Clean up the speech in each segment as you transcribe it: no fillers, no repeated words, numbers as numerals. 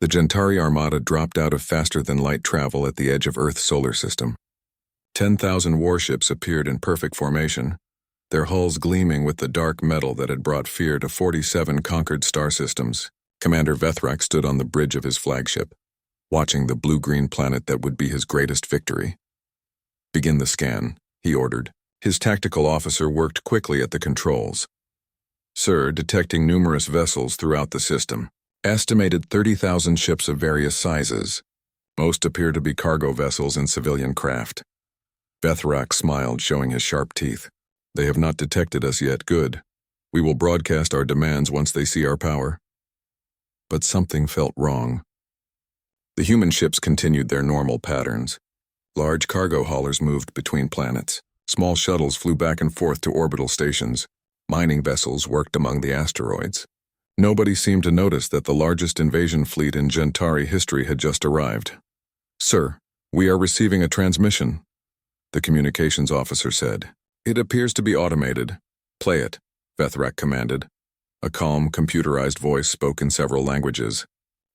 The Gentari Armada dropped out of faster-than-light travel at the edge of Earth's solar system. 10,000 warships appeared in perfect formation, their hulls gleaming with the dark metal that had brought fear to 47 conquered star systems. Commander Vethrak stood on the bridge of his flagship, watching the blue-green planet that would be his greatest victory. "Begin the scan," he ordered. His tactical officer worked quickly at the controls. "Sir, detecting numerous vessels throughout the system. Estimated 30,000 ships of various sizes. Most appear to be cargo vessels and civilian craft." Vethrak smiled, showing his sharp teeth. "They have not detected us yet. Good. We will broadcast our demands once they see our power." But something felt wrong. The human ships continued their normal patterns. Large cargo haulers moved between planets. Small shuttles flew back and forth to orbital stations. Mining vessels worked among the asteroids. Nobody seemed to notice that the largest invasion fleet in Gentari history had just arrived. "Sir, we are receiving a transmission," the communications officer said. "It appears to be automated." "Play it," Vethrak commanded. A calm, computerized voice spoke in several languages.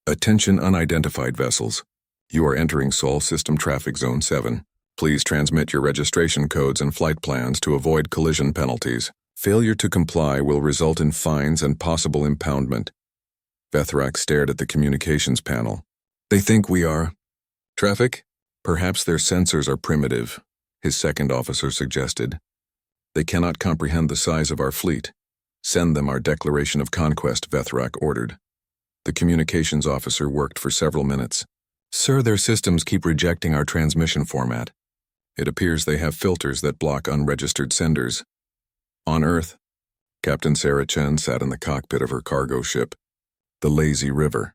"Attention unidentified vessels. You are entering Sol System Traffic Zone 7. Please transmit your registration codes and flight plans to avoid collision penalties. Failure to comply will result in fines and possible impoundment." Vethrak stared at the communications panel. "They think we are traffic? Perhaps their sensors are primitive," his second officer suggested. "They cannot comprehend the size of our fleet. Send them our declaration of conquest," Vethrak ordered. The communications officer worked for several minutes. "Sir, their systems keep rejecting our transmission format. It appears they have filters that block unregistered senders." On Earth, Captain Sarah Chen sat in the cockpit of her cargo ship, the Lazy River.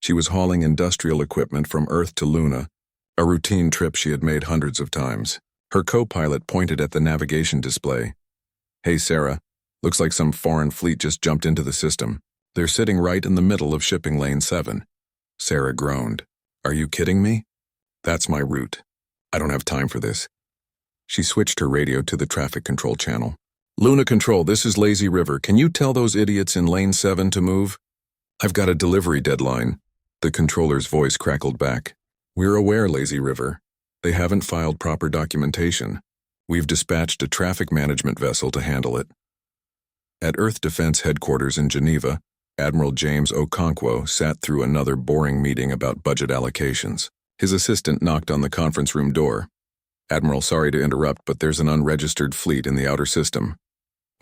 She was hauling industrial equipment from Earth to Luna, a routine trip she had made hundreds of times. Her co-pilot pointed at the navigation display. "Hey, Sarah, looks like some foreign fleet just jumped into the system. They're sitting right in the middle of shipping lane 7. Sarah groaned. "Are you kidding me? That's my route. I don't have time for this." She switched her radio to the traffic control channel. "Luna Control, this is Lazy River. Can you tell those idiots in lane 7 to move? I've got a delivery deadline." The controller's voice crackled back. "We're aware, Lazy River. They haven't filed proper documentation. We've dispatched a traffic management vessel to handle it." At Earth Defense Headquarters in Geneva, Admiral James Okonkwo sat through another boring meeting about budget allocations. His assistant knocked on the conference room door. "Admiral, sorry to interrupt, but there's an unregistered fleet in the outer system."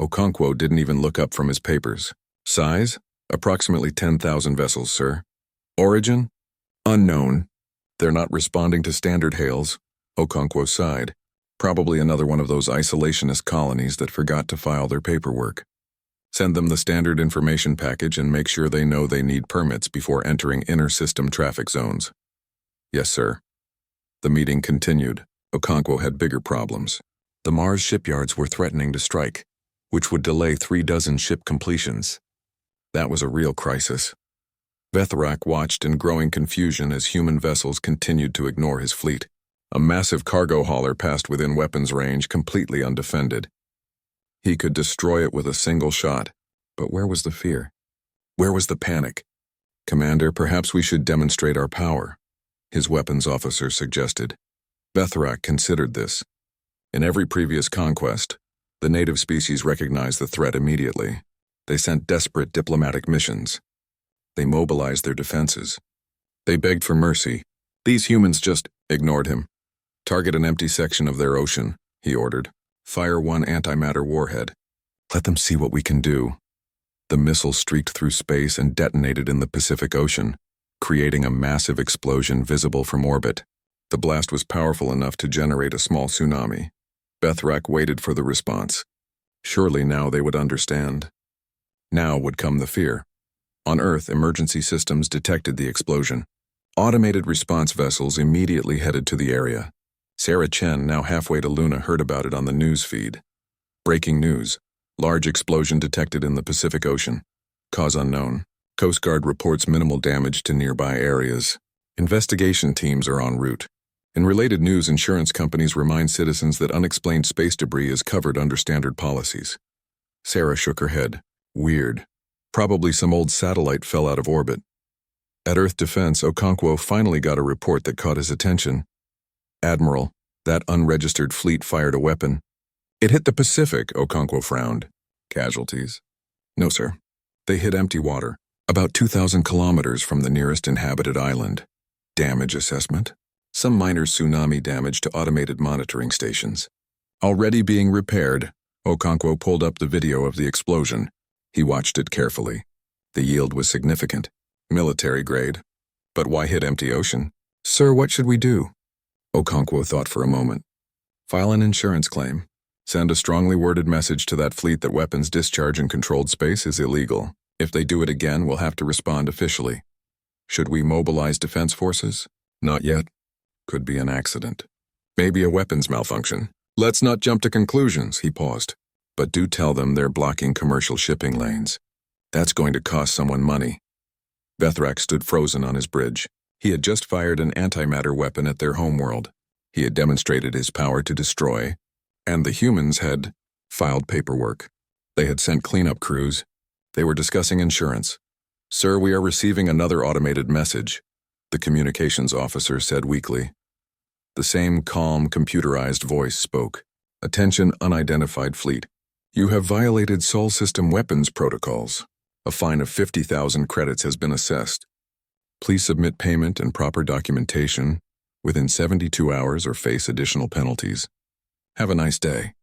Okonkwo didn't even look up from his papers. "Size? Approximately 10,000 vessels, sir." "Origin? Unknown. They're not responding to standard hails." Okonkwo sighed. "Probably another one of those isolationist colonies that forgot to file their paperwork. Send them the standard information package and make sure they know they need permits before entering inter-system traffic zones." "Yes, sir." The meeting continued. Okonkwo had bigger problems. The Mars shipyards were threatening to strike, which would delay 36 ship completions. That was a real crisis. Vethrak watched in growing confusion as human vessels continued to ignore his fleet. A massive cargo hauler passed within weapons range, completely undefended. He could destroy it with a single shot, but where was the fear? Where was the panic? "Commander, perhaps we should demonstrate our power," his weapons officer suggested. Vethrak considered this. In every previous conquest, the native species recognized the threat immediately. They sent desperate diplomatic missions. They mobilized their defenses. They begged for mercy. These humans just ignored him. "Target an empty section of their ocean," he ordered. "Fire one antimatter warhead. Let them see what we can do." The missile streaked through space and detonated in the Pacific Ocean, creating a massive explosion visible from orbit. The blast was powerful enough to generate a small tsunami. Vethrak waited for the response. Surely now they would understand. Now would come the fear. On Earth, emergency systems detected the explosion. Automated response vessels immediately headed to the area. Sarah Chen, now halfway to Luna, heard about it on the news feed. Breaking news. Large explosion detected in the Pacific Ocean. Cause unknown. Coast Guard reports minimal damage to nearby areas. Investigation teams are en route. In related news, insurance companies remind citizens that unexplained space debris is covered under standard policies. Sarah shook her head. Weird. Probably some old satellite fell out of orbit. At Earth Defense, Okonkwo finally got a report that caught his attention. "Admiral, that unregistered fleet fired a weapon. It hit the Pacific," Okonkwo frowned. "Casualties?" "No, sir. They hit empty water, about 2,000 kilometers from the nearest inhabited island." "Damage assessment?" "Some minor tsunami damage to automated monitoring stations. Already being repaired." Okonkwo pulled up the video of the explosion. He watched it carefully. The yield was significant. Military grade. But why hit empty ocean? "Sir, what should we do?" Okonkwo thought for a moment. "File an insurance claim. Send a strongly worded message to that fleet that weapons discharge in controlled space is illegal. If they do it again, we'll have to respond officially." "Should we mobilize defense forces?" "Not yet. Could be an accident. Maybe a weapons malfunction. Let's not jump to conclusions," he paused. "But do tell them they're blocking commercial shipping lanes. That's going to cost someone money." Vethrak stood frozen on his bridge. He had just fired an antimatter weapon at their homeworld. He had demonstrated his power to destroy, and the humans had filed paperwork. They had sent cleanup crews. They were discussing insurance. "Sir, we are receiving another automated message," the communications officer said weakly. The same calm, computerized voice spoke. "Attention, unidentified fleet. You have violated Sol System weapons protocols. A fine of 50,000 credits has been assessed. Please submit payment and proper documentation within 72 hours or face additional penalties. Have a nice day."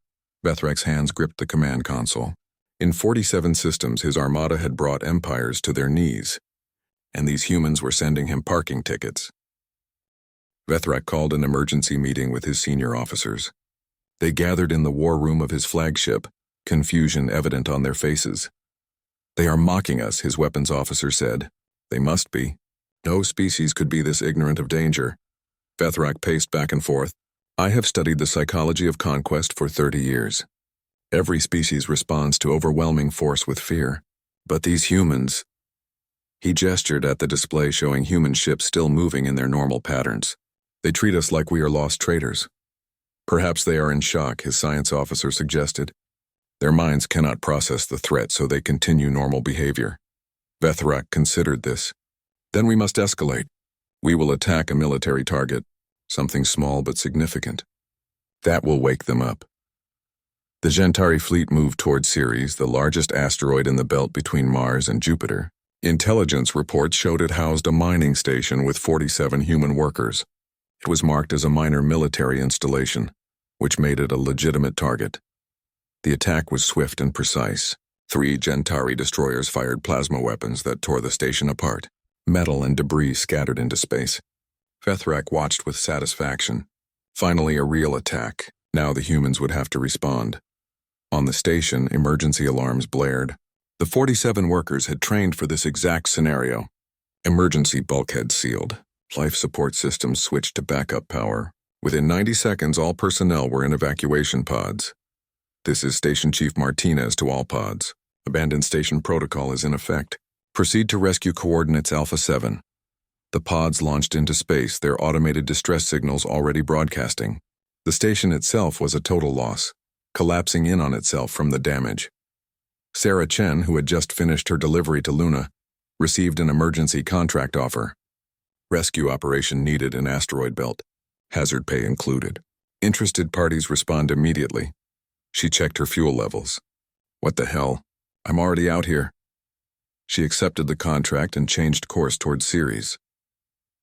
Vethrak's hands gripped the command console. In 47 systems, his Armada had brought empires to their knees, and these humans were sending him parking tickets. Vethrak called an emergency meeting with his senior officers. They gathered in the war room of his flagship, confusion evident on their faces. "They are mocking us," his weapons officer said. "They must be. No species could be this ignorant of danger." Vethrak paced back and forth. "I have studied the psychology of conquest for 30 years. Every species responds to overwhelming force with fear. But these humans—" He gestured at the display showing human ships still moving in their normal patterns. "They treat us like we are lost traitors." "Perhaps they are in shock," his science officer suggested. "Their minds cannot process the threat, so they continue normal behavior." Vethrak considered this. "Then we must escalate. We will attack a military target, something small but significant. That will wake them up." The Gentari fleet moved toward Ceres, the largest asteroid in the belt between Mars and Jupiter. Intelligence reports showed it housed a mining station with 47 human workers. It was marked as a minor military installation, which made it a legitimate target. The attack was swift and precise. 3 Gentari destroyers fired plasma weapons that tore the station apart. Metal and debris scattered into space. Vethrak watched with satisfaction. Finally, a real attack. Now the humans would have to respond. On the station, emergency alarms blared. The 47 workers had trained for this exact scenario. Emergency bulkheads sealed. Life support systems switched to backup power. Within 90 seconds, all personnel were in evacuation pods. "This is Station Chief Martinez to all pods. Abandoned station protocol is in effect. Proceed to rescue coordinates Alpha 7. The pods launched into space, their automated distress signals already broadcasting. The station itself was a total loss, collapsing in on itself from the damage. Sarah Chen, who had just finished her delivery to Luna, received an emergency contract offer. Rescue operation needed in asteroid belt. Hazard pay included. Interested parties respond immediately. She checked her fuel levels. "What the hell? I'm already out here." She accepted the contract and changed course toward Ceres.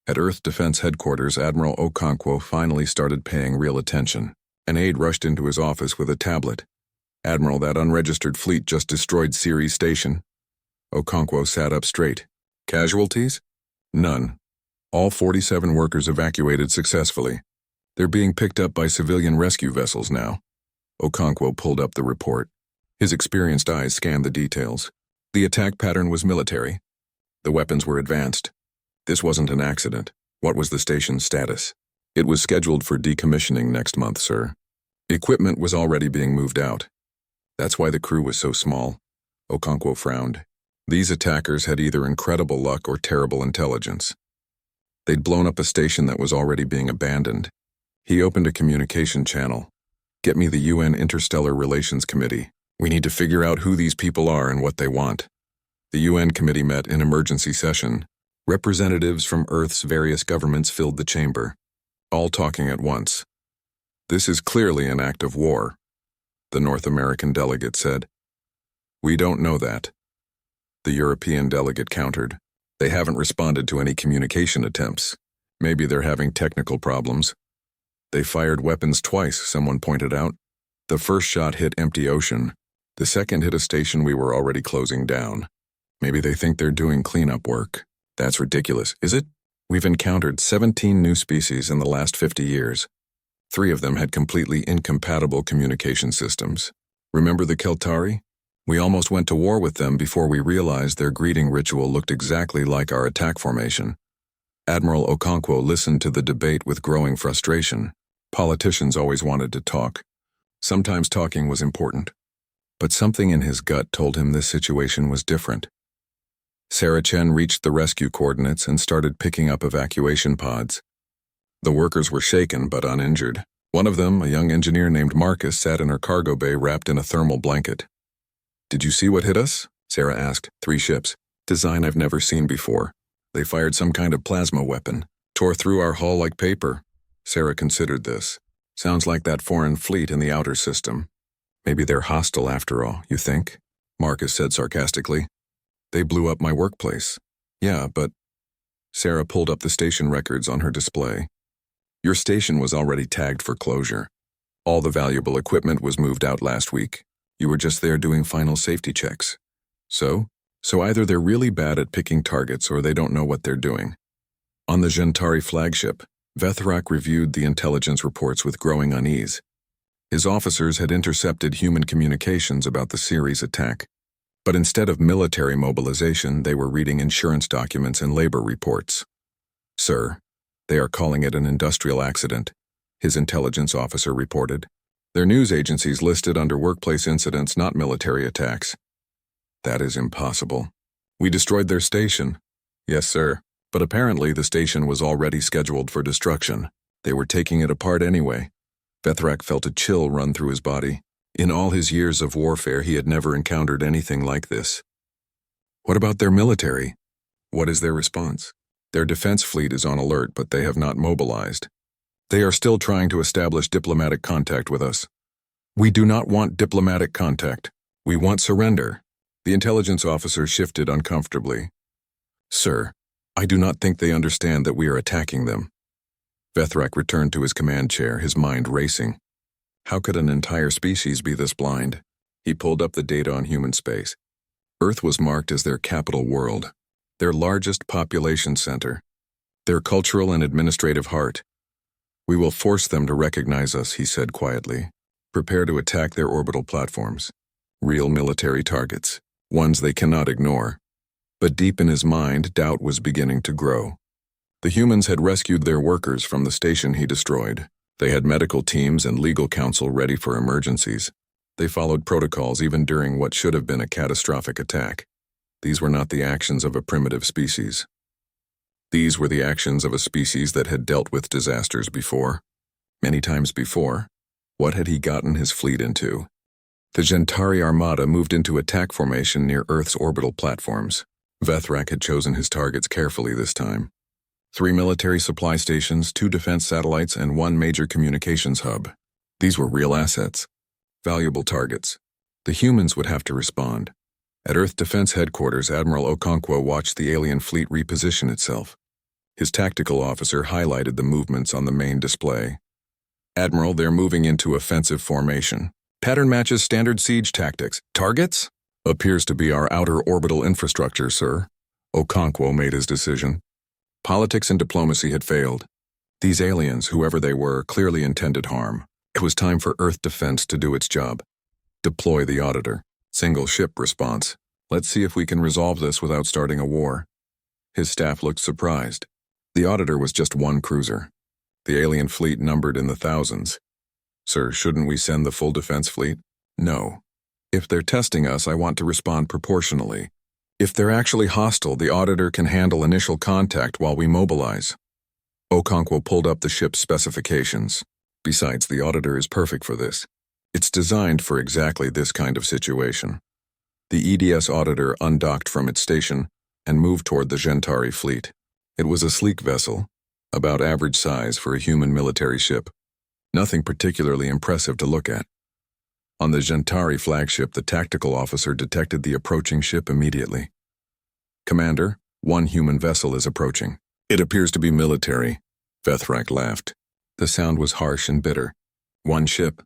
At Earth Defense Headquarters, Admiral Okonkwo finally started paying real attention. An aide rushed into his office with a tablet. "Admiral, that unregistered fleet just destroyed Ceres Station." Okonkwo sat up straight. "Casualties?" "None. All 47 workers evacuated successfully. They're being picked up by civilian rescue vessels now." Okonkwo pulled up the report. His experienced eyes scanned the details. The attack pattern was military. The weapons were advanced. This wasn't an accident. What was the station's status? "It was scheduled for decommissioning next month, sir. Equipment was already being moved out. That's why the crew was so small." Okonkwo frowned. These attackers had either incredible luck or terrible intelligence. They'd blown up a station that was already being abandoned. He opened a communication channel. "Get me the UN Interstellar Relations Committee. We need to figure out who these people are and what they want." The UN committee met in emergency session. Representatives from Earth's various governments filled the chamber, all talking at once. "This is clearly an act of war," the North American delegate said. "We don't know that," the European delegate countered. "They haven't responded to any communication attempts. Maybe they're having technical problems." "They fired weapons twice," someone pointed out. "The first shot hit empty ocean. The second hit a station we were already closing down. Maybe they think they're doing cleanup work." "That's ridiculous, is it? We've encountered 17 new species in the last 50 years. 3 of them had completely incompatible communication systems. Remember the Keltari? We almost went to war with them before we realized their greeting ritual looked exactly like our attack formation." Admiral Okonkwo listened to the debate with growing frustration. Politicians always wanted to talk. Sometimes talking was important. But something in his gut told him this situation was different. Sarah Chen reached the rescue coordinates and started picking up evacuation pods. The workers were shaken but uninjured. One of them, a young engineer named Marcus, sat in her cargo bay wrapped in a thermal blanket. "Did you see what hit us?" Sarah asked. 3 ships. Design I've never seen before. They fired some kind of plasma weapon. Tore through our hull like paper. Sarah considered this. "Sounds like that foreign fleet in the outer system. Maybe they're hostile after all, you think?" Marcus said sarcastically. "They blew up my workplace." "Yeah, but..." Sarah pulled up the station records on her display. "Your station was already tagged for closure. All the valuable equipment was moved out last week. You were just there doing final safety checks. So either they're really bad at picking targets or they don't know what they're doing." On the Gentari flagship, Vethrak reviewed the intelligence reports with growing unease. His officers had intercepted human communications about the Ceres attack. But instead of military mobilization, they were reading insurance documents and labor reports. "Sir, they are calling it an industrial accident," his intelligence officer reported. "Their news agencies listed under workplace incidents, not military attacks." "That is impossible." "We destroyed their station." "Yes, sir. But apparently the station was already scheduled for destruction. They were taking it apart anyway." Vethrak felt a chill run through his body. In all his years of warfare, he had never encountered anything like this. "What about their military? What is their response?" "Their defense fleet is on alert, but they have not mobilized. They are still trying to establish diplomatic contact with us." "We do not want diplomatic contact. We want surrender." The intelligence officer shifted uncomfortably. "Sir, I do not think they understand that we are attacking them." Vethrak returned to his command chair, his mind racing. How could an entire species be this blind? He pulled up the data on human space. Earth was marked as their capital world, their largest population center, their cultural and administrative heart. "We will force them to recognize us," he said quietly. "Prepare to attack their orbital platforms. Real military targets, ones they cannot ignore." But deep in his mind, doubt was beginning to grow. The humans had rescued their workers from the station he destroyed. They had medical teams and legal counsel ready for emergencies. They followed protocols even during what should have been a catastrophic attack. These were not the actions of a primitive species. These were the actions of a species that had dealt with disasters before. Many times before. What had he gotten his fleet into? The Gentari Armada moved into attack formation near Earth's orbital platforms. Vethrak had chosen his targets carefully this time. 3 military supply stations, 2 defense satellites, and 1 major communications hub. These were real assets. Valuable targets. The humans would have to respond. At Earth Defense Headquarters, Admiral Okonkwo watched the alien fleet reposition itself. His tactical officer highlighted the movements on the main display. "Admiral, they're moving into offensive formation. Pattern matches standard siege tactics. Targets? Appears to be our outer orbital infrastructure, sir." Okonkwo made his decision. Politics and diplomacy had failed. These aliens, whoever they were, clearly intended harm. It was time for Earth Defense to do its job. Deploy the Auditor. Single ship response. Let's see if we can resolve this without starting a war. His staff looked surprised. The Auditor was just 1 cruiser. The alien fleet numbered in the thousands. "Sir, shouldn't we send the full defense fleet?" "No. If they're testing us, I want to respond proportionally. If they're actually hostile, the Auditor can handle initial contact while we mobilize." Okonkwo pulled up the ship's specifications. Besides, the Auditor is perfect for this. It's designed for exactly this kind of situation. The EDS Auditor undocked from its station, and moved toward the Gentari fleet. It was a sleek vessel, about average size for a human military ship. Nothing particularly impressive to look at. On the Gentari flagship, the tactical officer detected the approaching ship immediately. "Commander, one human vessel is approaching. It appears to be military." Vethrak laughed. The sound was harsh and bitter. One ship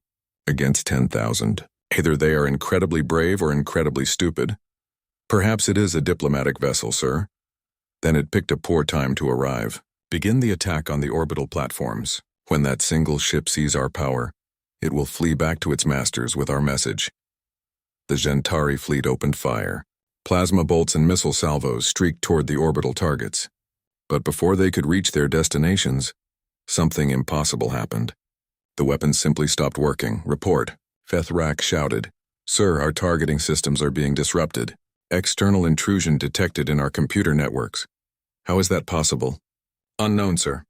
against 10,000. Either they are incredibly brave or incredibly stupid. Perhaps it is a diplomatic vessel, sir. Then it picked a poor time to arrive. Begin the attack on the orbital platforms. When that single ship sees our power, it will flee back to its masters with our message. The Gentari fleet opened fire. Plasma bolts and missile salvos streaked toward the orbital targets. But before they could reach their destinations, something impossible happened. The weapons simply stopped working. "Report," Vethrak shouted. "Sir, our targeting systems are being disrupted. External intrusion detected in our computer networks." "How is that possible?" "Unknown, sir.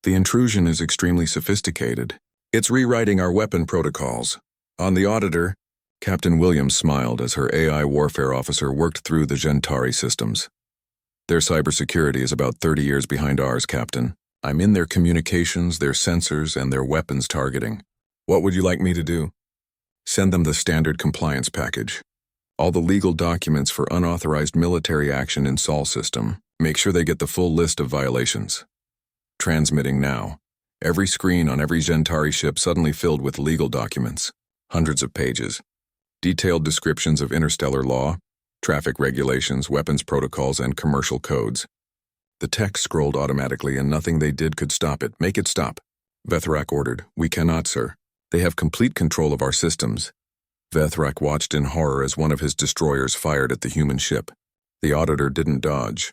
The intrusion is extremely sophisticated. It's rewriting our weapon protocols." On the Auditor, Captain Williams smiled as her AI warfare officer worked through the Gentari systems. "Their cybersecurity is about 30 years behind ours, Captain. I'm in their communications, their sensors, and their weapons targeting. What would you like me to do?" "Send them the standard compliance package. All the legal documents for unauthorized military action in Sol system. Make sure they get the full list of violations." Transmitting now. Every screen on every Gentari ship suddenly filled with legal documents. Hundreds of pages. Detailed descriptions of interstellar law, traffic regulations, weapons protocols, and commercial codes. The text scrolled automatically and nothing they did could stop it. "Make it stop," Vethrak ordered. "We cannot, sir. They have complete control of our systems." Vethrak watched in horror as one of his destroyers fired at the human ship. The Auditor didn't dodge.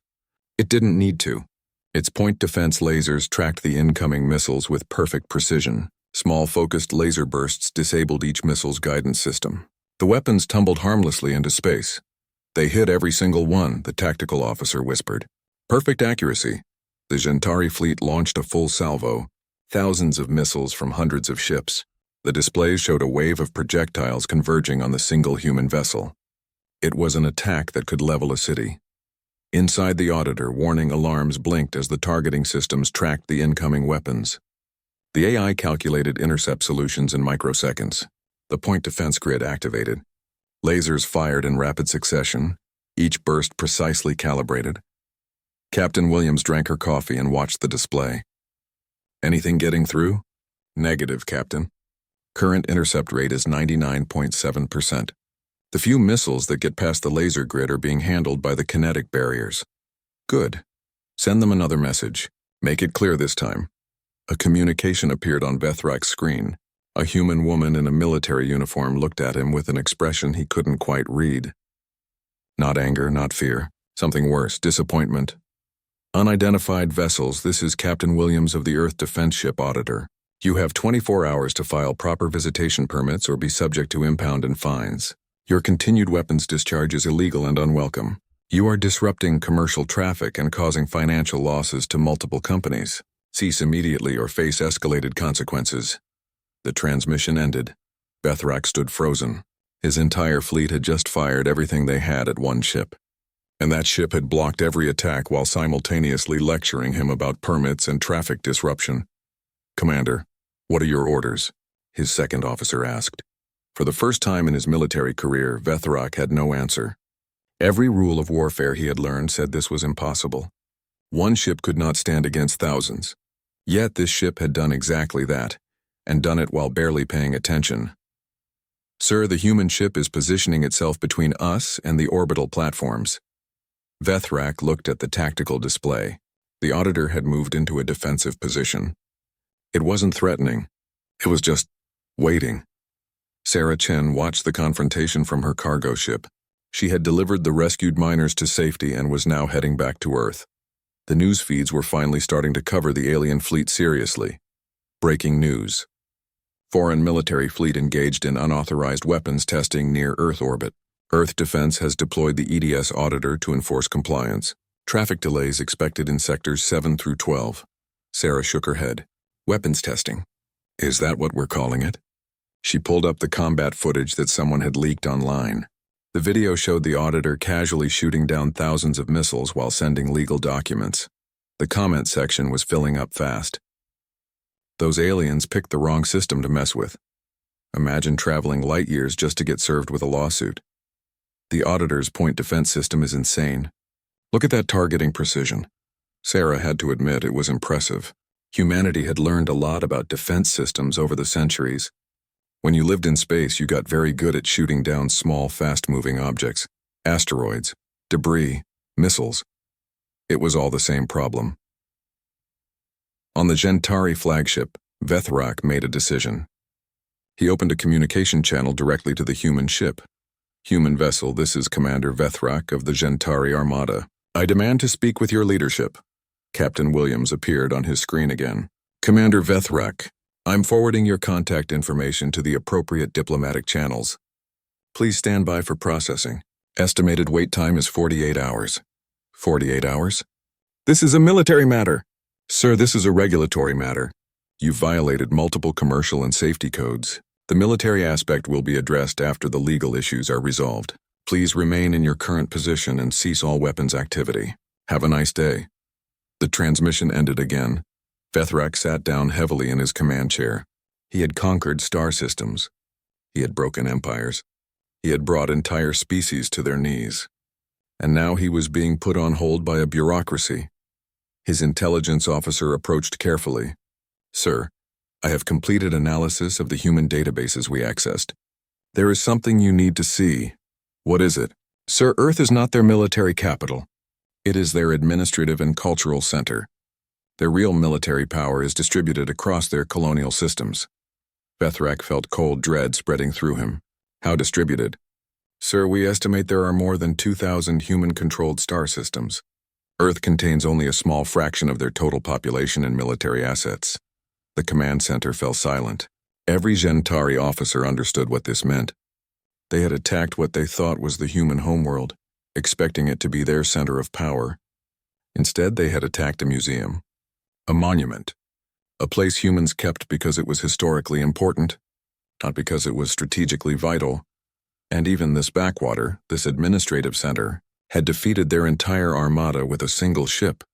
It didn't need to. Its point defense lasers tracked the incoming missiles with perfect precision. Small focused laser bursts disabled each missile's guidance system. The weapons tumbled harmlessly into space. "They hit every single one," the tactical officer whispered. "Perfect accuracy." The Gentari fleet launched a full salvo, thousands of missiles from hundreds of ships. The displays showed a wave of projectiles converging on the single human vessel. It was an attack that could level a city. Inside the Auditor, warning alarms blinked as the targeting systems tracked the incoming weapons. The AI calculated intercept solutions in microseconds. The point defense grid activated. Lasers fired in rapid succession, each burst precisely calibrated. Captain Williams drank her coffee and watched the display. "Anything getting through?" "Negative, Captain. Current intercept rate is 99.7%. The few missiles that get past the laser grid are being handled by the kinetic barriers." "Good. Send them another message. Make it clear this time." A communication appeared on Vethrak's screen. A human woman in a military uniform looked at him with an expression he couldn't quite read. Not anger, not fear. Something worse, disappointment. "Unidentified vessels, this is Captain Williams of the Earth Defense Ship Auditor. You have 24 hours to file proper visitation permits or be subject to impound and fines. Your continued weapons discharge is illegal and unwelcome. You are disrupting commercial traffic and causing financial losses to multiple companies. Cease immediately or face escalated consequences." The transmission ended. Vethrak stood frozen. His entire fleet had just fired everything they had at one ship. And that ship had blocked every attack while simultaneously lecturing him about permits and traffic disruption. "Commander, what are your orders?" his second officer asked. For the first time in his military career, Vethrak had no answer. Every rule of warfare he had learned said this was impossible. One ship could not stand against thousands. Yet this ship had done exactly that, and done it while barely paying attention. "Sir, the human ship is positioning itself between us and the orbital platforms." Vethrak looked at the tactical display. The Auditor had moved into a defensive position. It wasn't threatening. It was just waiting. Sarah Chen watched the confrontation from her cargo ship. She had delivered the rescued miners to safety and was now heading back to Earth. The news feeds were finally starting to cover the alien fleet seriously. Breaking news. Foreign military fleet engaged in unauthorized weapons testing near Earth orbit. Earth Defense has deployed the EDS Auditor to enforce compliance. Traffic delays expected in sectors 7 through 12. Sarah shook her head. "Weapons testing. Is that what we're calling it?" She pulled up the combat footage that someone had leaked online. The video showed the auditor casually shooting down thousands of missiles while sending legal documents. The comment section was filling up fast. Those aliens picked the wrong system to mess with. Imagine traveling light years just to get served with a lawsuit. The auditor's point defense system is insane. Look at that targeting precision. Sarah had to admit it was impressive. Humanity had learned a lot about defense systems over the centuries. When you lived in space, you got very good at shooting down small, fast-moving objects, asteroids, debris, missiles. It was all the same problem. On the Gentari flagship, Vethrak made a decision. He opened a communication channel directly to the human ship. Human vessel, this is Commander Vethrak of the Gentari Armada. I demand to speak with your leadership. Captain Williams appeared on his screen again. Commander Vethrak, I'm forwarding your contact information to the appropriate diplomatic channels. Please stand by for processing. Estimated wait time is 48 hours. 48 hours? This is a military matter. Sir, this is a regulatory matter. You've violated multiple commercial and safety codes. The military aspect will be addressed after the legal issues are resolved. Please remain in your current position and cease all weapons activity. Have a nice day. The transmission ended again. Vethrak sat down heavily in his command chair. He had conquered star systems. He had broken empires. He had brought entire species to their knees. And now he was being put on hold by a bureaucracy. His intelligence officer approached carefully. Sir, I have completed analysis of the human databases we accessed. There is something you need to see. What is it? Sir, Earth is not their military capital. It is their administrative and cultural center. Their real military power is distributed across their colonial systems. Vethrak felt cold dread spreading through him. How distributed? Sir, we estimate there are more than 2,000 human-controlled star systems. Earth contains only a small fraction of their total population and military assets. The command center fell silent. Every Gentari officer understood what this meant. They had attacked what they thought was the human homeworld, expecting it to be their center of power. Instead, they had attacked a museum. A monument. A place humans kept because it was historically important, not because it was strategically vital. And even this backwater, this administrative center, had defeated their entire armada with a single ship.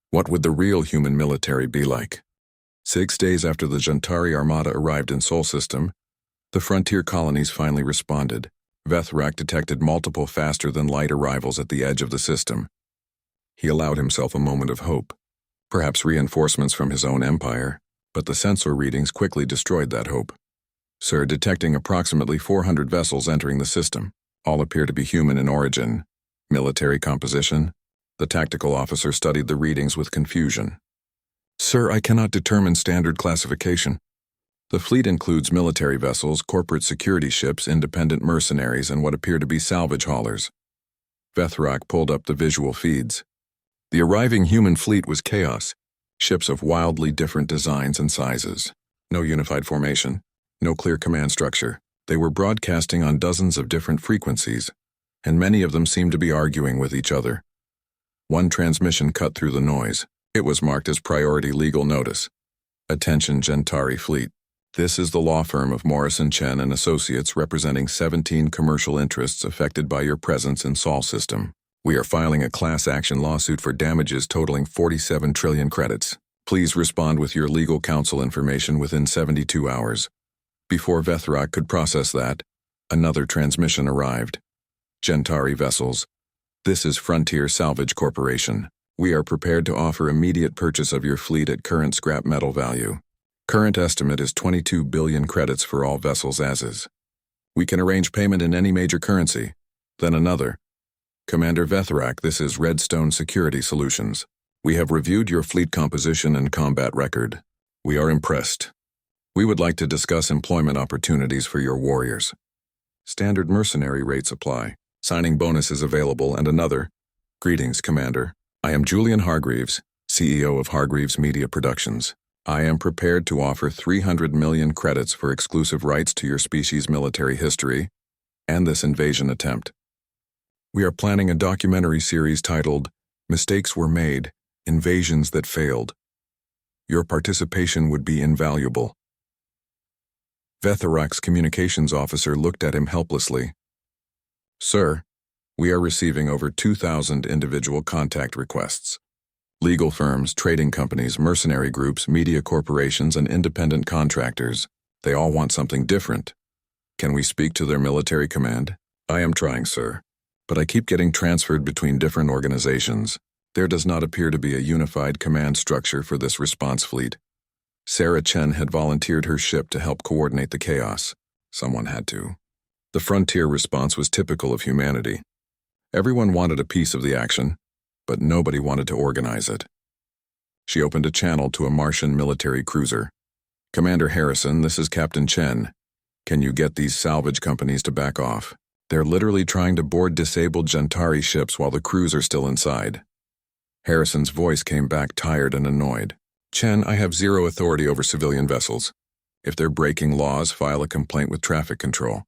What would the real human military be like? 6 days after the Gentari Armada arrived in Sol System, the frontier colonies finally responded. Vethrak detected multiple faster-than-light arrivals at the edge of the system. He allowed himself a moment of hope. Perhaps reinforcements from his own empire, but the sensor readings quickly destroyed that hope. Sir, detecting approximately 400 vessels entering the system. All appear to be human in origin. Military composition? The tactical officer studied the readings with confusion. Sir, I cannot determine standard classification. The fleet includes military vessels, corporate security ships, independent mercenaries, and what appear to be salvage haulers. Vethrak pulled up the visual feeds. The arriving human fleet was chaos. Ships of wildly different designs and sizes. No unified formation. No clear command structure. They were broadcasting on dozens of different frequencies, and many of them seemed to be arguing with each other. One transmission cut through the noise. It was marked as priority legal notice. Attention Gentari fleet. This is the law firm of Morrison Chen and Associates representing 17 commercial interests affected by your presence in Sol System. We are filing a class action lawsuit for damages totaling 47 trillion credits. Please respond with your legal counsel information within 72 hours. Before Vethrak could process that, another transmission arrived. Gentari vessels. This is Frontier Salvage Corporation. We are prepared to offer immediate purchase of your fleet at current scrap metal value. Current estimate is 22 billion credits for all vessels as is. We can arrange payment in any major currency. Then another. Commander Vethrak, this is Redstone Security Solutions. We have reviewed your fleet composition and combat record. We are impressed. We would like to discuss employment opportunities for your warriors. Standard mercenary rates apply. Signing bonus is available and another. Greetings, Commander. I am Julian Hargreaves, CEO of Hargreaves Media Productions. I am prepared to offer 300 million credits for exclusive rights to your species' military history and this invasion attempt. We are planning a documentary series titled Mistakes Were Made, Invasions That Failed. Your participation would be invaluable. Vethrak's communications officer looked at him helplessly. Sir, we are receiving over 2,000 individual contact requests. Legal firms, trading companies, mercenary groups, media corporations, and independent contractors. They all want something different. Can we speak to their military command? I am trying, sir, but I keep getting transferred between different organizations. There does not appear to be a unified command structure for this response fleet. Sarah Chen had volunteered her ship to help coordinate the chaos. Someone had to. The frontier response was typical of humanity. Everyone wanted a piece of the action, but nobody wanted to organize it. She opened a channel to a Martian military cruiser. Commander Harrison, this is Captain Chen. Can you get these salvage companies to back off? They're literally trying to board disabled Gentari ships while the crews are still inside. Harrison's voice came back tired and annoyed. Chen, I have zero authority over civilian vessels. If they're breaking laws, file a complaint with traffic control.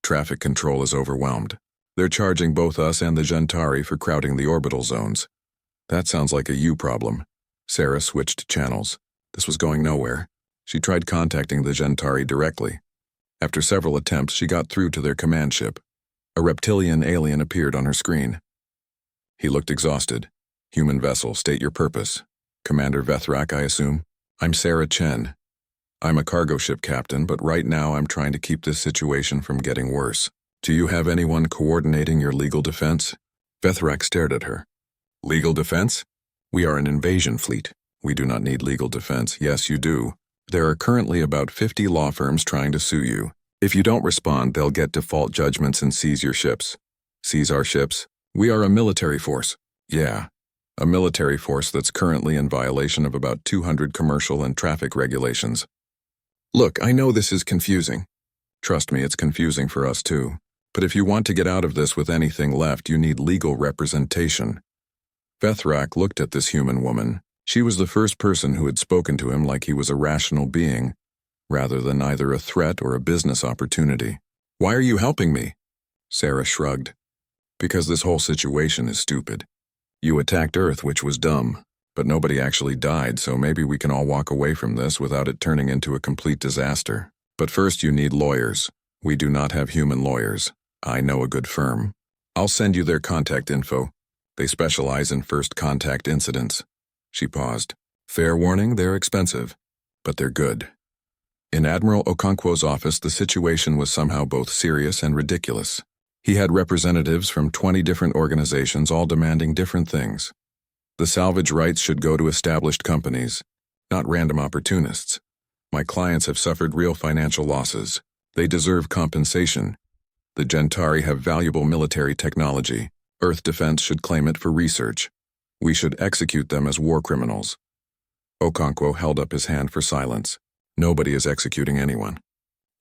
Traffic control is overwhelmed. They're charging both us and the Gentari for crowding the orbital zones. That sounds like a you problem. Sarah switched channels. This was going nowhere. She tried contacting the Gentari directly. After several attempts, she got through to their command ship. A reptilian alien appeared on her screen. He looked exhausted. Human vessel, state your purpose. Commander Vethrak, I assume. I'm Sarah Chen. I'm a cargo ship captain, but right now I'm trying to keep this situation from getting worse. Do you have anyone coordinating your legal defense? Vethrak stared at her. Legal defense? We are an invasion fleet. We do not need legal defense. Yes, you do. There are currently about 50 law firms trying to sue you. If you don't respond, they'll get default judgments and seize your ships. Seize our ships? We are a military force. Yeah. A military force that's currently in violation of about 200 commercial and traffic regulations. Look, I know this is confusing. Trust me, it's confusing for us too. But if you want to get out of this with anything left, you need legal representation. Vethrak looked at this human woman. She was the first person who had spoken to him like he was a rational being, rather than either a threat or a business opportunity. Why are you helping me? Sarah shrugged. Because this whole situation is stupid. You attacked Earth, which was dumb, but nobody actually died, so maybe we can all walk away from this without it turning into a complete disaster. But first you need lawyers. We do not have human lawyers. I know a good firm. I'll send you their contact info. They specialize in first contact incidents. She paused. Fair warning, they're expensive, but they're good. In Admiral Okonkwo's office, the situation was somehow both serious and ridiculous. He had representatives from 20 different organizations all demanding different things. The salvage rights should go to established companies, not random opportunists. My clients have suffered real financial losses. They deserve compensation. The Gentari have valuable military technology. Earth Defense should claim it for research. We should execute them as war criminals. Okonkwo held up his hand for silence. Nobody is executing anyone.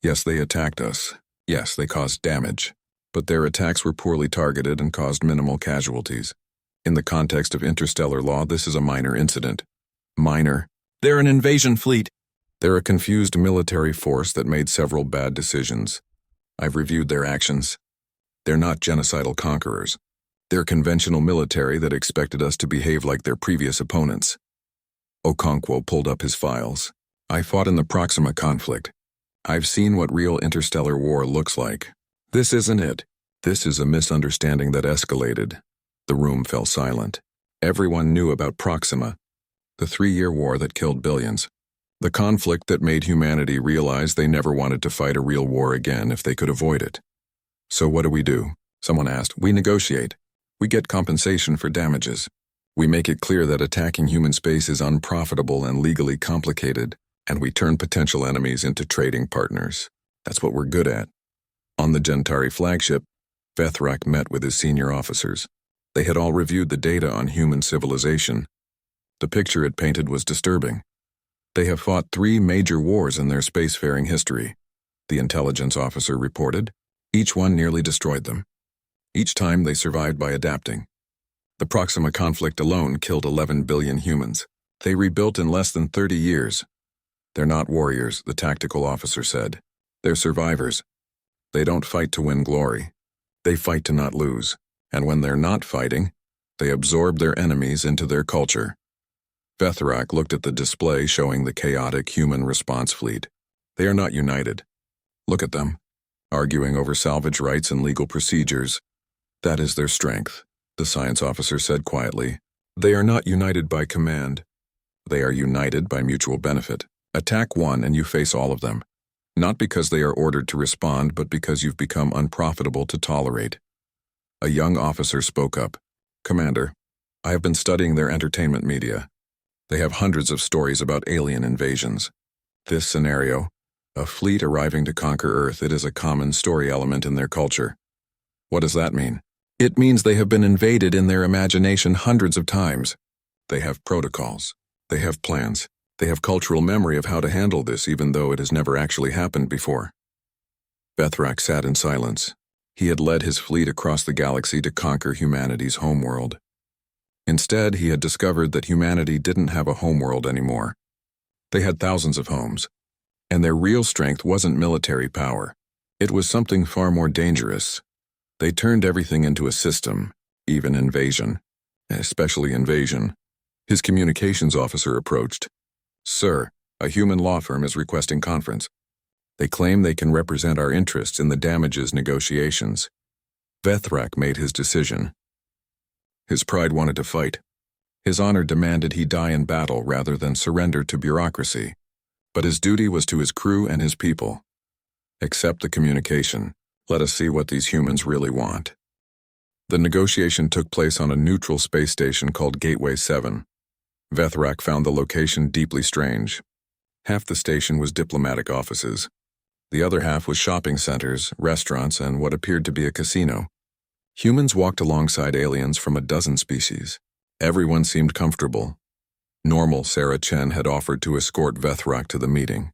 Yes, they attacked us. Yes, they caused damage. But their attacks were poorly targeted and caused minimal casualties. In the context of interstellar law, this is a minor incident. Minor. They're an invasion fleet. They're a confused military force that made several bad decisions. I've reviewed their actions. They're not genocidal conquerors. They're conventional military that expected us to behave like their previous opponents. Okonkwo pulled up his files. I fought in the Proxima conflict. I've seen what real interstellar war looks like. This isn't it. This is a misunderstanding that escalated. The room fell silent. Everyone knew about Proxima, the 3-year war that killed billions. The conflict that made humanity realize they never wanted to fight a real war again if they could avoid it. So what do? Someone asked. We negotiate. We get compensation for damages. We make it clear that attacking human space is unprofitable and legally complicated, and we turn potential enemies into trading partners. That's what we're good at. On the Gentari flagship, Vethrak met with his senior officers. They had all reviewed the data on human civilization. The picture it painted was disturbing. They have fought 3 major wars in their spacefaring history, the intelligence officer reported. Each one nearly destroyed them. Each time they survived by adapting. The Proxima conflict alone killed 11 billion humans. They rebuilt in less than 30 years. They're not warriors, the tactical officer said. They're survivors. They don't fight to win glory. They fight to not lose. And when they're not fighting, they absorb their enemies into their culture. Vethrak looked at the display showing the chaotic human response fleet. They are not united. Look at them. arguing over salvage rights and legal procedures. That is their strength, the science officer said quietly. They are not united by command. They are united by mutual benefit. Attack one and you face all of them. Not because they are ordered to respond, but because you've become unprofitable to tolerate. A young officer spoke up. Commander, I have been studying their entertainment media. They have hundreds of stories about alien invasions. This scenario, a fleet arriving to conquer Earth, it is a common story element in their culture. What does that mean? It means they have been invaded in their imagination hundreds of times. They have protocols. They have plans. They have cultural memory of how to handle this, even though it has never actually happened before. Vethrak sat in silence. He had led his fleet across the galaxy to conquer humanity's homeworld. Instead, he had discovered that humanity didn't have a homeworld anymore. They had thousands of homes, and their real strength wasn't military power. It was something far more dangerous. They turned everything into a system, even invasion, especially invasion. His communications officer approached. Sir, a human law firm is requesting conference. They claim they can represent our interests in the damages negotiations. Vethrak made his decision. His pride wanted to fight. His honor demanded he die in battle rather than surrender to bureaucracy. But his duty was to his crew and his people. Accept the communication. Let us see what these humans really want. The negotiation took place on a neutral space station called Gateway 7. Vethrak found the location deeply strange. Half the station was diplomatic offices. The other half was shopping centers, restaurants, and what appeared to be a casino. Humans walked alongside aliens from a dozen species. Everyone seemed comfortable. Normal Sarah Chen had offered to escort Vethrak to the meeting.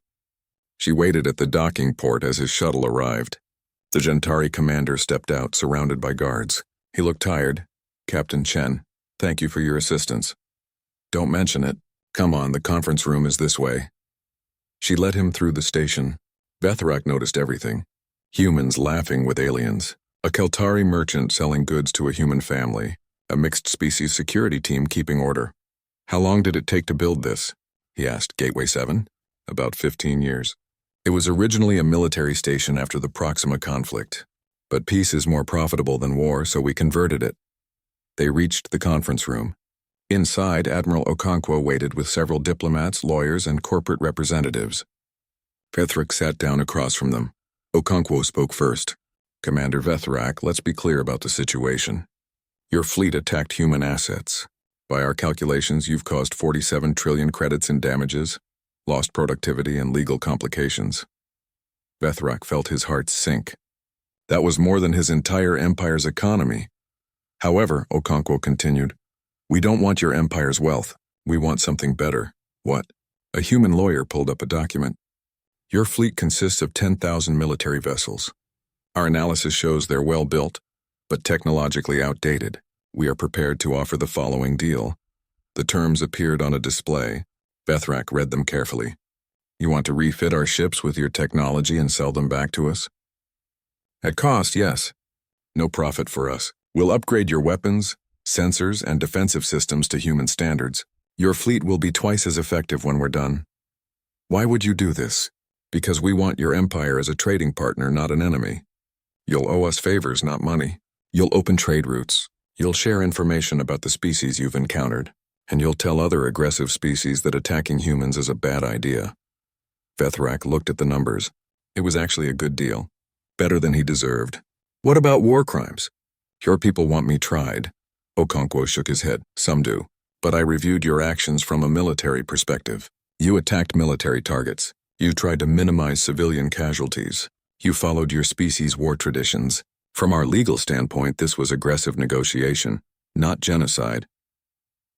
She waited at the docking port as his shuttle arrived. The Gentari commander stepped out, surrounded by guards. He looked tired. Captain Chen, thank you for your assistance. Don't mention it. Come on, the conference room is this way. She led him through the station. Vethrak noticed everything. Humans laughing with aliens. A Keltari merchant selling goods to a human family. A mixed-species security team keeping order. How long did it take to build this? He asked. Gateway 7? About 15 years. It was originally a military station after the Proxima conflict. But peace is more profitable than war, so we converted it. They reached the conference room. Inside, Admiral Okonkwo waited with several diplomats, lawyers, and corporate representatives. Vethrak sat down across from them. Okonkwo spoke first. Commander Vethrak, let's be clear about the situation. Your fleet attacked human assets. By our calculations, you've caused 47 trillion credits in damages, lost productivity, and legal complications. Vethrak felt his heart sink. That was more than his entire empire's economy. However, Okonkwo continued, we don't want your empire's wealth. We want something better. What? A human lawyer pulled up a document. Your fleet consists of 10,000 military vessels. Our analysis shows they're well built, but technologically outdated. We are prepared to offer the following deal. The terms appeared on a display. Vethrak read them carefully. You want to refit our ships with your technology and sell them back to us? At cost, yes. No profit for us. We'll upgrade your weapons, sensors, and defensive systems to human standards. Your fleet will be twice as effective when we're done. Why would you do this? Because we want your empire as a trading partner, not an enemy. You'll owe us favors, not money. You'll open trade routes. You'll share information about the species you've encountered. And you'll tell other aggressive species that attacking humans is a bad idea. Vethrak looked at the numbers. It was actually a good deal. Better than he deserved. What about war crimes? Your people want me tried. Okonkwo shook his head. Some do. But I reviewed your actions from a military perspective. You attacked military targets. You tried to minimize civilian casualties. You followed your species' war traditions. From our legal standpoint, this was aggressive negotiation, not genocide.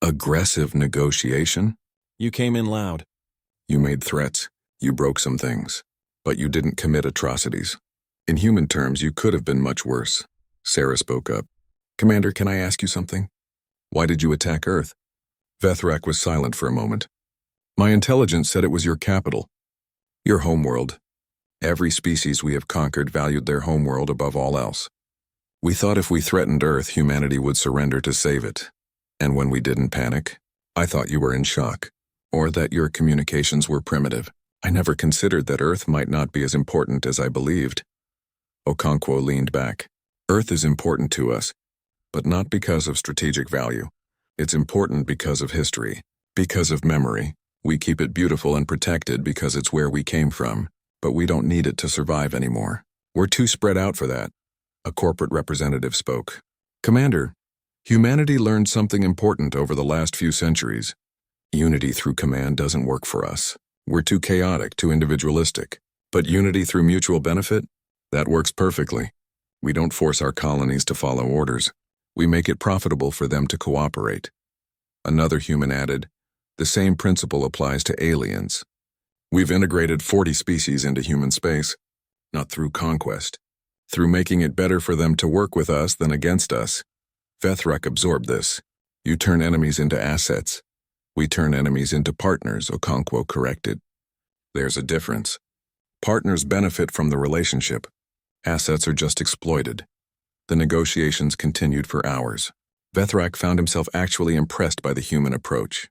Aggressive negotiation? You came in loud. You made threats. You broke some things. But you didn't commit atrocities. In human terms, you could have been much worse. Sarah spoke up. Commander, can I ask you something? Why did you attack Earth? Vethrak was silent for a moment. My intelligence said it was your capital. Your homeworld. Every species we have conquered valued their homeworld above all else. We thought if we threatened Earth, humanity would surrender to save it. And when we didn't panic, I thought you were in shock, or that your communications were primitive. I never considered that Earth might not be as important as I believed. Okonkwo leaned back. Earth is important to us, but not because of strategic value. It's important because of history, because of memory. We keep it beautiful and protected because it's where we came from, but we don't need it to survive anymore. We're too spread out for that. A corporate representative spoke. Commander, humanity learned something important over the last few centuries. Unity through command doesn't work for us. We're too chaotic, too individualistic. But unity through mutual benefit? That works perfectly. We don't force our colonies to follow orders. We make it profitable for them to cooperate. Another human added, the same principle applies to aliens. We've integrated 40 species into human space, not through conquest, through making it better for them to work with us than against us. Vethrak absorbed this. You turn enemies into assets. We turn enemies into partners, Okonkwo corrected. There's a difference. Partners benefit from the relationship. Assets are just exploited. The negotiations continued for hours. Vethrak found himself actually impressed by the human approach.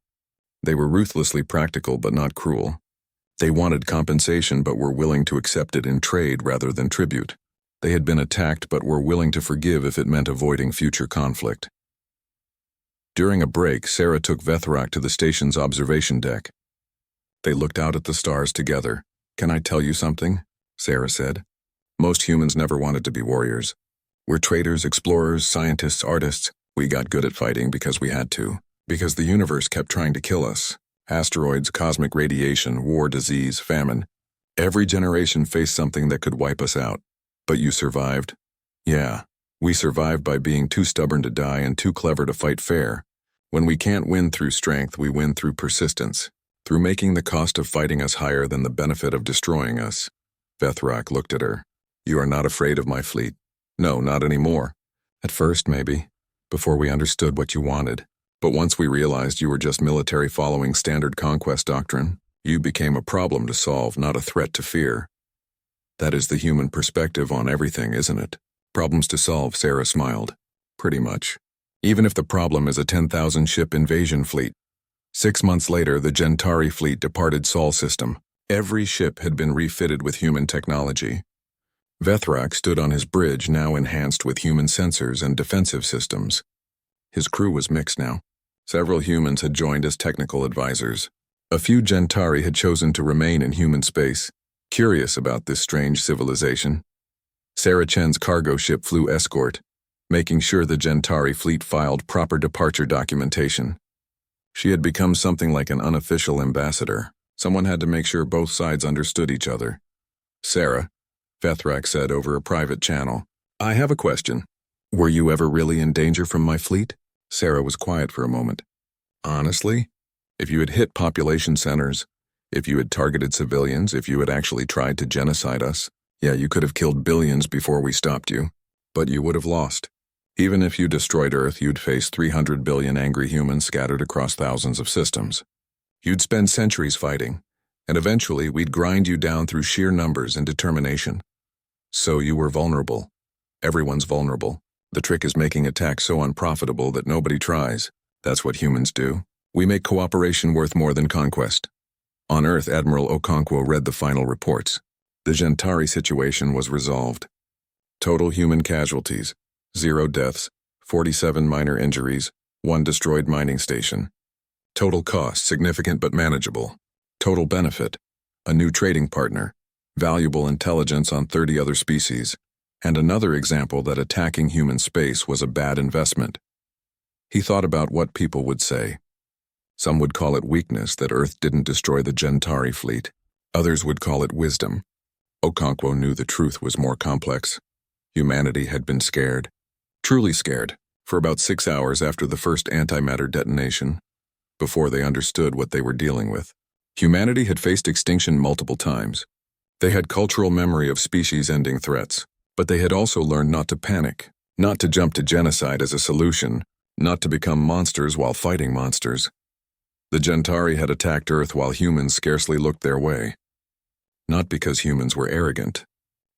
They were ruthlessly practical but not cruel. They wanted compensation but were willing to accept it in trade rather than tribute. They had been attacked but were willing to forgive if it meant avoiding future conflict. During a break, Sarah took Vethrak to the station's observation deck. They looked out at the stars together. Can I tell you something? Sarah said. Most humans never wanted to be warriors. We're traders, explorers, scientists, artists. We got good at fighting because we had to. Because the universe kept trying to kill us. Asteroids, cosmic radiation, war, disease, famine. Every generation faced something that could wipe us out. But you survived? Yeah. We survived by being too stubborn to die and too clever to fight fair. When we can't win through strength, we win through persistence. Through making the cost of fighting us higher than the benefit of destroying us. Vethrak looked at her. You are not afraid of my fleet. No, not anymore. At first, maybe. Before we understood what you wanted. But once we realized you were just military following standard conquest doctrine, you became a problem to solve, not a threat to fear. That is the human perspective on everything, isn't it? Problems to solve, Sarah smiled. Pretty much. Even if the problem is a 10,000-ship invasion fleet. 6 months later, the Gentari fleet departed Sol system. Every ship had been refitted with human technology. Vethrak stood on his bridge, now enhanced with human sensors and defensive systems. His crew was mixed now. Several humans had joined as technical advisors. A few Gentari had chosen to remain in human space, curious about this strange civilization. Sarah Chen's cargo ship flew escort, making sure the Gentari fleet filed proper departure documentation. She had become something like an unofficial ambassador. Someone had to make sure both sides understood each other. Sarah, Vethrak said over a private channel, I have a question. Were you ever really in danger from my fleet? Sarah was quiet for a moment. Honestly, if you had hit population centers, if you had targeted civilians, if you had actually tried to genocide us, yeah, you could have killed billions before we stopped you. But you would have lost. Even if you destroyed Earth, you'd face 300 billion angry humans scattered across thousands of systems. You'd spend centuries fighting, and eventually we'd grind you down through sheer numbers and determination. So you were vulnerable. Everyone's vulnerable. The trick is making attack so unprofitable that nobody tries. That's what humans do. We make cooperation worth more than conquest. On Earth, Admiral Okonkwo read the final reports. The Gentari situation was resolved. Total human casualties, 0 deaths, 47 minor injuries, 1 destroyed mining station. Total cost, significant but manageable. Total benefit, a new trading partner, valuable intelligence on 30 other species, and another example that attacking human space was a bad investment. He thought about what people would say. Some would call it weakness that Earth didn't destroy the Gentari fleet. Others would call it wisdom. Okonkwo knew the truth was more complex. Humanity had been scared. Truly scared, for about 6 hours after the first antimatter detonation, before they understood what they were dealing with. Humanity had faced extinction multiple times. They had cultural memory of species-ending threats, but they had also learned not to panic, not to jump to genocide as a solution, not to become monsters while fighting monsters. The Gentari had attacked Earth while humans scarcely looked their way. Not because humans were arrogant,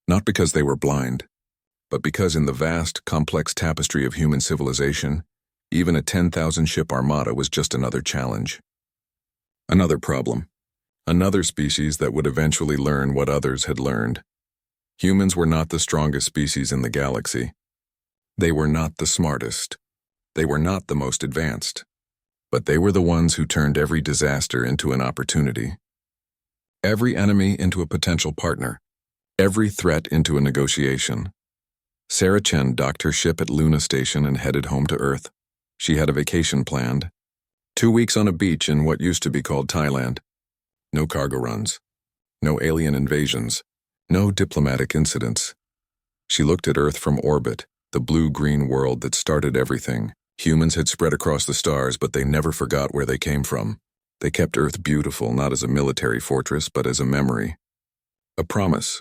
not because they were blind, but because in the vast, complex tapestry of human civilization, even a 10,000-ship armada was just another challenge. Another problem. Another species that would eventually learn what others had learned. Humans were not the strongest species in the galaxy. They were not the smartest. They were not the most advanced. But they were the ones who turned every disaster into an opportunity. Every enemy into a potential partner. Every threat into a negotiation. Sarah Chen docked her ship at Luna Station and headed home to Earth. She had a vacation planned. 2 weeks on a beach in what used to be called Thailand. No cargo runs. No alien invasions. No diplomatic incidents. She looked at Earth from orbit, the blue-green world that started everything. Humans had spread across the stars, but they never forgot where they came from. They kept Earth beautiful, not as a military fortress, but as a memory. A promise.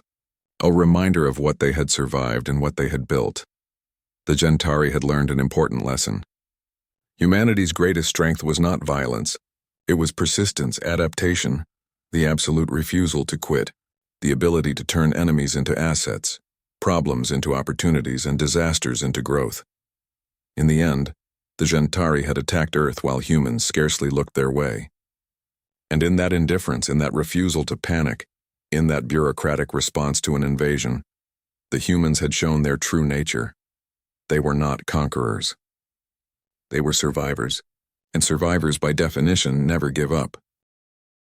A reminder of what they had survived and what they had built. The Gentari had learned an important lesson. Humanity's greatest strength was not violence. It was persistence, adaptation, the absolute refusal to quit, the ability to turn enemies into assets, problems into opportunities, and disasters into growth. In the end, the Gentari had attacked Earth while humans scarcely looked their way. And in that indifference, in that refusal to panic, in that bureaucratic response to an invasion, the humans had shown their true nature. They were not conquerors. They were survivors, and survivors by definition never give up.